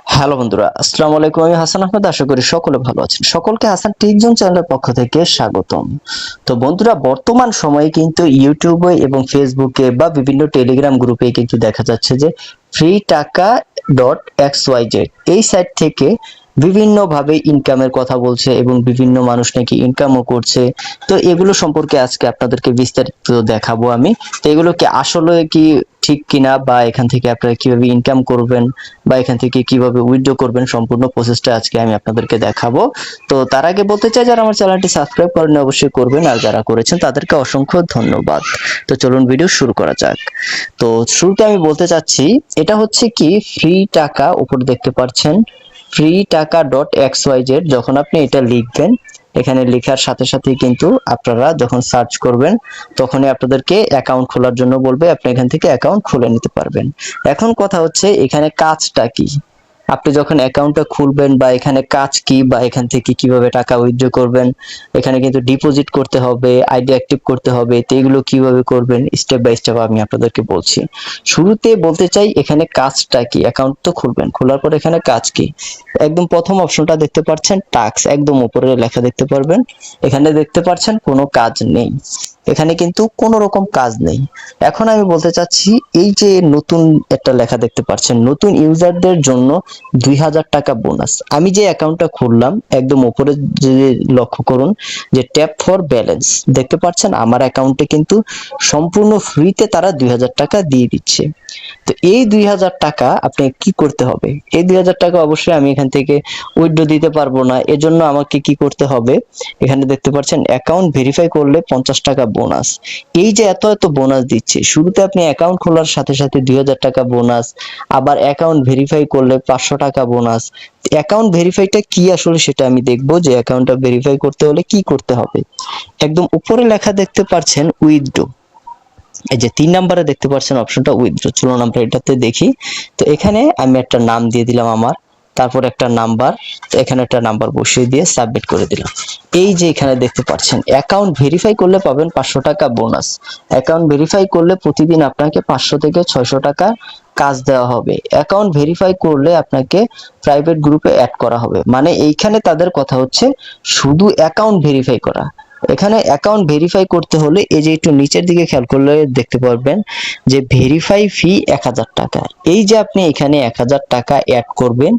Hello বন্ধুরা, আসসালামু আলাইকুম। আমি হাসান আহমেদ, আশা করি সকলে ভালো আছেন। সকলকে হাসান টেক জোন চ্যানেলের পক্ষ থেকে স্বাগতম। তো বন্ধুরা, বর্তমান সময়ে কিন্তু ইউটিউবে এবং ফেসবুকে বা বিভিন্ন টেলিগ্রাম গ্রুপে কিন্তু দেখা যাচ্ছে যে ফ্রি টাকা ডট XYZ এই সাইট থেকে বিভিন্নভাবে ইনকামের কথা বলছে এবং বিভিন্ন মানুষ নাকি ইনকামও করছে। তো এগুলো সম্পর্কে আজকে আপনাদেরকে বিস্তারিত দেখাবো আমি। তো এগুলো কি আসলে কি ঠিক কিনা, বা এখান থেকে আপনারা কিভাবে ইনকাম করবেন, বা এখান থেকে কিভাবে উইথড্র করবেন, সম্পূর্ণ প্রসেসটা আজকে আমি আপনাদেরকে দেখাবো। তো তার আগে বলতে চাই, যারা আমার চ্যানেলটি সাবস্ক্রাইব করেন অবশ্যই করবেন, আর যারা করেছেন তাদেরকে অসংখ্য ধন্যবাদ। তো চলুন ভিডিও শুরু করা যাক। তো শুরুতে আমি বলতে চাচ্ছি, এটা হচ্ছে কি ফ্রি টাকা, উপরে দেখতে পাচ্ছেন ফ্রি টাকা ডট XYZ। যখন আপনি এটা লিখবেন, এখানে লেখার সাথে সাথে কিন্তু আপনারা যখন সার্চ করবেন তখনই আপনাদেরকে অ্যাকাউন্ট খোলার জন্য বলবে, আপনি এখান থেকে অ্যাকাউন্ট খুলে নিতে পারবেন। এখন কথা হচ্ছে এখানে কাজটা কি, আপনি যখন অ্যাকাউন্টটা খুলবেন বা এখানে কাজ কি, বা এখান থেকে কিভাবে টাকা উইথড্র করবেন, এখানে কিন্তু ডিপোজিট করতে হবে, আইডি অ্যাক্টিভ করতে হবে। তো এগুলো কিভাবে করবেন স্টেপ বাই স্টেপ আমি আপনাদেরকে বলছি। শুরুতে বলতে চাই এখানে কাজটা কি, অ্যাকাউন্ট তো খুলবেন, খোলার পর এখানে কাজ কি। একদম প্রথম অপশনটা দেখতে পাচ্ছেন টাস্ক, একদম উপরে লেখা দেখতে পারবেন। এখানে দেখতে পাচ্ছেন কোনো কাজ নেই, এখানে কিন্তু কোনো রকম কাজ নেই। এখন আমি বলতে চাচ্ছি, এই যে নতুন একটা লেখা দেখতে পাচ্ছেন, নতুন ইউজারদের জন্য 2000 টাকা বোনাস। আমি যে অ্যাকাউন্টটা খুললাম একদম উপরে যে লক্ষ্য করুন যে ট্যাপ ফর ব্যালেন্স দেখতে পাচ্ছেন, আমার অ্যাকাউন্টে কিন্তু সম্পূর্ণ ফ্রিতে তারা 2000 টাকা দিয়ে দিচ্ছে। তো এই 2000 টাকা আপনি কি করতে হবে, এই 2000 টাকা অবশ্যই আমি এখান থেকে উইথড্র দিতে পারবো না। এজন্য আমাকে কি করতে হবে, এখানে দেখতে পাচ্ছেন অ্যাকাউন্ট ভেরিফাই করলে 50 টাকা বোনাস। এই যে এত এত বোনাস দিচ্ছে, শুরুতে আপনি অ্যাকাউন্ট খোলার সাথে সাথে 2000 টাকা বোনাস, আবার অ্যাকাউন্ট ভেরিফাই করলে 500 টাকা বোনাস। অ্যাকাউন্ট ভেরিফাইটা কি আসলে সেটা আমি দেখবো, যে অ্যাকাউন্টটা ভেরিফাই করতে হলে কি করতে হবে। একদম উপরে লেখা দেখতে পাচ্ছেন উইথড্র, এই যে 3 নম্বরে দেখতে পাচ্ছেন অপশনটা উইথড্র। চলুন আমরা এটাতে দেখি। তো এখানে আমি একটা নাম দিয়ে দিলাম আমার, তারপর একটা নাম্বার, তো এখানে একটা নাম্বার বসিয়ে দিয়ে সাবমিট করে দিলাম। এই যে এখানে দেখতে পাচ্ছেন অ্যাকাউন্ট ভেরিফাই করলে পাবেন 500 টাকা বোনাস। অ্যাকাউন্ট ভেরিফাই করলে প্রতিদিন আপনাকে 500 থেকে 600 টাকা কাজ দেওয়া হবে। অ্যাকাউন্ট ভেরিফাই করলে আপনাকে প্রাইভেট গ্রুপে অ্যাড করা হবে। মানে এইখানে তাদের কথা হচ্ছে শুধু অ্যাকাউন্ট ভেরিফাই করা। এখানে অ্যাকাউন্ট ভেরিফাই করতে হলে এই যে একটু নিচের দিকে খেয়াল করলে দেখতে পারবেন যে ভেরিফাই ফি 1000 টাকা। এই যে আপনি এখানে 1000 টাকা অ্যাড করবেন,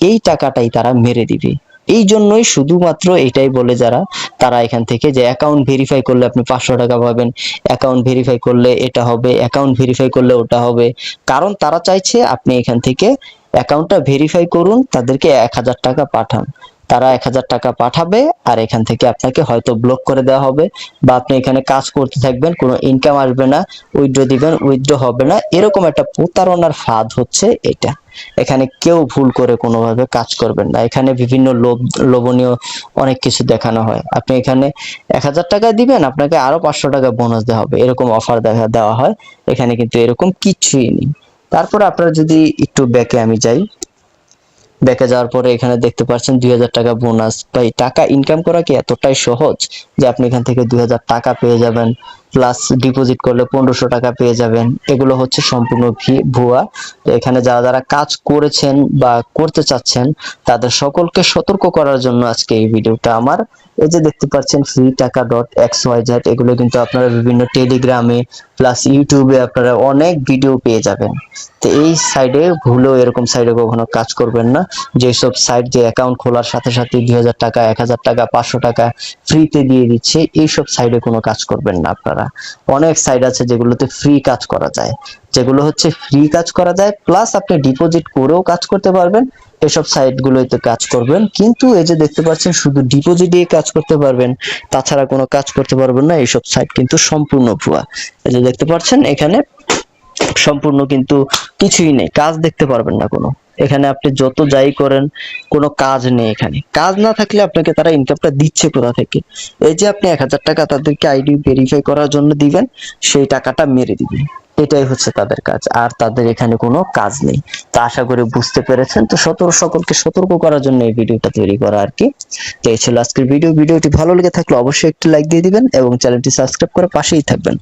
এই টাকাটাই তারা মেরে দিবে। এই জন্যই শুধুমাত্র এটাই বলে যারা, তারা এখান থেকে যে অ্যাকাউন্ট ভেরিফাই করলে আপনি 500 টাকা পাবেন, অ্যাকাউন্ট ভেরিফাই করলে এটা হবে, অ্যাকাউন্ট ভেরিফাই করলে ওটা হবে। কারণ তারা চাইছে আপনি এখান থেকে অ্যাকাউন্টটা ভেরিফাই করুন, তাদেরকে 1000 টাকা পাঠান। তারা 1000 টাকা পাঠাবে, আর এখান থেকে আপনাকে হয়তো ব্লক করে দেওয়া হবে, বা আপনি এখানে কাজ করতে থাকবেন, কোনো ইনকাম আসবে না, উইথড্র দিবেন, উইথড্র হবে না। এরকম একটা প্রতারণার ফাঁদ হচ্ছে এটা। এখানে কেউ ভুল করে কোনোভাবে কাজ করবেন না। এখানে বিভিন্ন লোভনীয় অনেক কিছু দেখানো হয়। আপনি এখানে 1000 টাকা দিবেন, আপনাকে আরো 500 টাকা বোনাস দেওয়া হবে, এরকম অফার দেওয়া হয়। এখানে কিন্তু এরকম কিছুই নেই। তারপর আপনারা যদি একটু ব্যাকে আমি যাই, ব্যাকে যাওয়ার পরে এখানে দেখতে পাচ্ছেন 2000 টাকা বোনাস। ভাই, টাকা ইনকাম করা কি এতটাই সহজ যে আপনি এখান থেকে 2000 টাকা পেয়ে যাবেন, প্লাস ডিপোজিট করলে 1500 টাকা পেয়ে যাবেন? এগুলো হচ্ছে সম্পূর্ণ ভুয়া। তো এখানে যারা যারা কাজ করেছেন বা করতে চাচ্ছেন তাদের সকলকে সতর্ক করার জন্য আজকে এই ভিডিওটা আমার। এই যে দেখতে পাচ্ছেন ফ্রি টাকা ডট XYZ, এগুলো কিন্তু আপনারা বিভিন্ন টেলিগ্রামে প্লাস ইউটিউবে আপনারা অনেক ভিডিও পেয়ে যাবেন। তো এই সাইডে ভুলেও এরকম সাইডে কখনো কাজ করবেন না, যেসব সাইট যে অ্যাকাউন্ট খোলার সাথে সাথে 2000 টাকা, 1000 টাকা, 500 টাকা ফ্রিতে দিয়ে দিচ্ছে, এইসব সাইডে কোনো কাজ করবেন না আপনারা। অনেক সাইট আছে যেগুলোতে ফ্রি কাজ করা যায়, যেগুলো হচ্ছে ফ্রি কাজ করা যায় প্লাস আপনি ডিপোজিট করেও কাজ করতে পারবেন। এসব সাইটগুলোতে কাজ করবেন, কিন্তু এই যে দেখতে পাচ্ছেন শুধু ডিপোজিট দিয়ে কাজ করতে পারবেন, তাছাড়া কোনো কাজ করতে পারবেন না। এইসব সাইট কিন্তু সম্পূর্ণ ভুয়া। এই যে দেখতে পাচ্ছেন এখানে সম্পূর্ণ কিন্তু কিছুই নেই, কাজ দেখতে পারবেন না কোনো। এখানে আপনি যত যাই করেন কোনো কাজ নেই। এখানে কাজ না থাকলে আপনাকে তারা ইনকামটা দিচ্ছে কোথা থেকে? এই যে আপনি 1000 টাকা তাদেরকে আইডি ভেরিফাই করার জন্য দিবেন, সেই টাকাটা মেরে দিবেন। এটাই হচ্ছে তাদের কাজ, আর তাদের এখানে কোনো কাজ নেই। তো আশা করি বুঝতে পেরেছেন। তো সকলকে সতর্ক করার জন্য এই ভিডিওটা তৈরি করা আর কি। তো এই ছিল আজকের ভিডিওটি ভালো লেগে থাকলে অবশ্যই একটি লাইক দিয়ে দিবেন এবং চ্যানেলটি সাবস্ক্রাইব করে পাশেই থাকবেন।